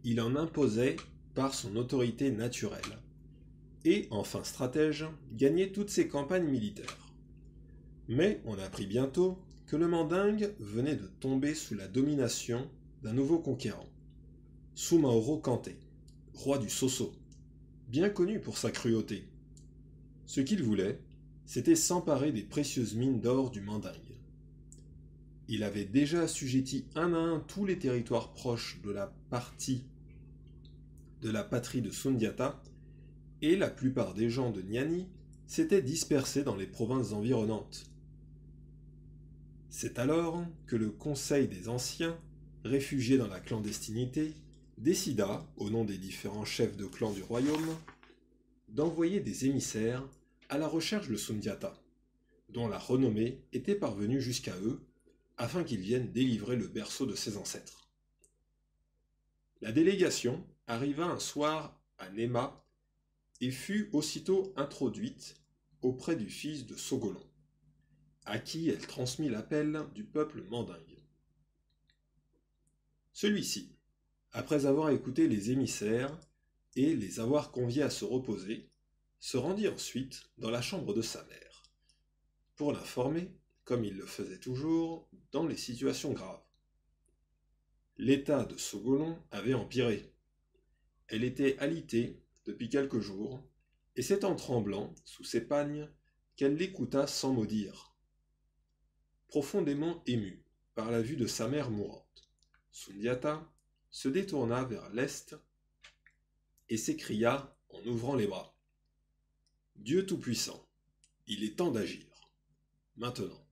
il en imposait par son autorité naturelle, et, enfin stratège, gagnait toutes ses campagnes militaires. Mais on apprit bientôt que le Mandingue venait de tomber sous la domination d'un nouveau conquérant, Soumaoro Kanté, roi du Soso, bien connu pour sa cruauté. Ce qu'il voulait, c'était s'emparer des précieuses mines d'or du Mandingue. Il avait déjà assujetti un à un tous les territoires proches de la patrie de Sundiata, et la plupart des gens de Niani s'étaient dispersés dans les provinces environnantes. C'est alors que le Conseil des Anciens, réfugié dans la clandestinité, décida, au nom des différents chefs de clan du royaume, d'envoyer des émissaires à la recherche de Sundiata, dont la renommée était parvenue jusqu'à eux, afin qu'ils viennent délivrer le berceau de ses ancêtres. La délégation arriva un soir à Nema et fut aussitôt introduite auprès du fils de Sogolon, à qui elle transmit l'appel du peuple mandingue. Celui-ci, après avoir écouté les émissaires et les avoir conviés à se reposer, se rendit ensuite dans la chambre de sa mère, pour l'informer, comme il le faisait toujours, dans les situations graves. L'état de Sogolon avait empiré. Elle était alitée depuis quelques jours, et c'est en tremblant, sous ses pagnes, qu'elle l'écouta sans mot dire. Profondément émue par la vue de sa mère mourante, Sundiata se détourna vers l'est et s'écria en ouvrant les bras. « Dieu Tout-Puissant, il est temps d'agir. Maintenant,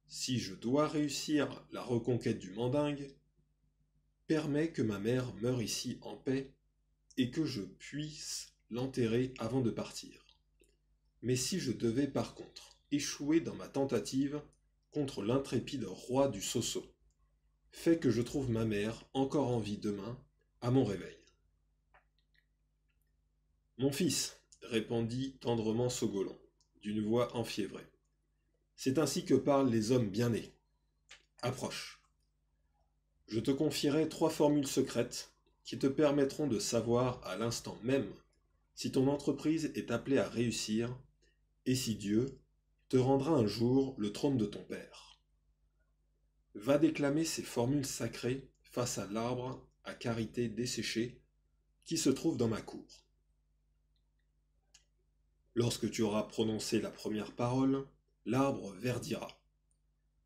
si je dois réussir la reconquête du Mandingue, permets que ma mère meure ici en paix et que je puisse l'enterrer avant de partir. Mais si je devais par contre échouer dans ma tentative contre l'intrépide roi du Soso, fais que je trouve ma mère encore en vie demain à mon réveil. » « Mon fils, répondit tendrement Sogolon, d'une voix enfiévrée, c'est ainsi que parlent les hommes bien nés. Approche. Je te confierai 3 formules secrètes qui te permettront de savoir à l'instant même si ton entreprise est appelée à réussir et si Dieu te rendra un jour le trône de ton père. Va déclamer ces formules sacrées face à l'arbre à carité desséché qui se trouve dans ma cour. Lorsque tu auras prononcé la première parole, l'arbre verdira.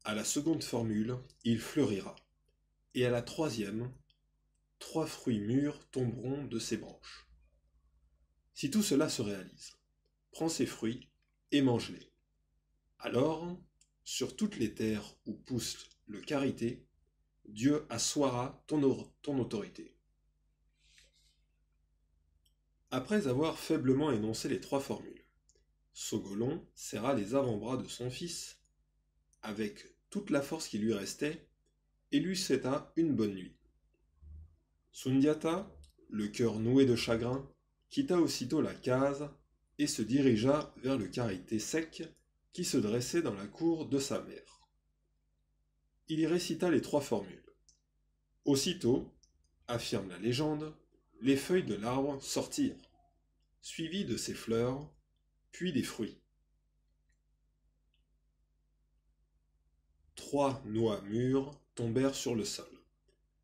À la seconde formule, il fleurira. Et à la troisième, 3 fruits mûrs tomberont de ses branches. Si tout cela se réalise, prends ces fruits et mange-les. Alors, sur toutes les terres où pousse le karité, Dieu assoira ton autorité. Après avoir faiblement énoncé les 3 formules, Sogolon serra les avant-bras de son fils avec toute la force qui lui restait et lui souhaita une bonne nuit. Sundiata, le cœur noué de chagrin, quitta aussitôt la case et se dirigea vers le karité sec qui se dressait dans la cour de sa mère. Il y récita les 3 formules. Aussitôt, affirme la légende, les feuilles de l'arbre sortirent, suivies de ses fleurs, puis des fruits. 3 noix mûres tombèrent sur le sol.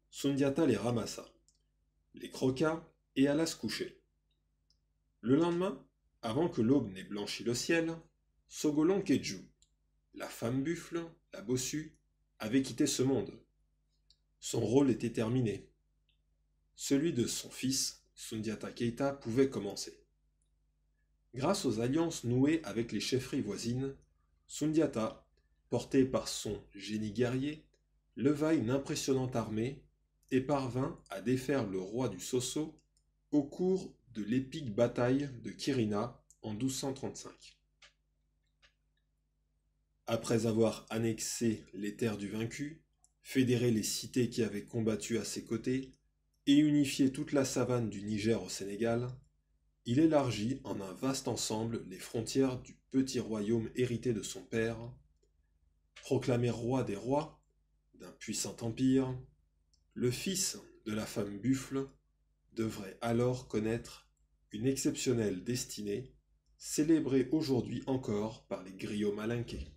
Sundiata les ramassa, les croqua et alla se coucher. Le lendemain, avant que l'aube n'ait blanchi le ciel, Sogolon Kedju, la femme buffle, la bossue, avait quitté ce monde. Son rôle était terminé. Celui de son fils, Sundiata Keita, pouvait commencer. Grâce aux alliances nouées avec les chefferies voisines, Sundiata, porté par son génie guerrier, leva une impressionnante armée et parvint à défaire le roi du Soso au cours de l'épique bataille de Kirina en 1235. Après avoir annexé les terres du vaincu, fédéré les cités qui avaient combattu à ses côtés et unifié toute la savane du Niger au Sénégal, il élargit en un vaste ensemble les frontières du petit royaume hérité de son père, proclamé roi des rois d'un puissant empire. Le fils de la femme buffle devrait alors connaître une exceptionnelle destinée, célébrée aujourd'hui encore par les griots malinqués.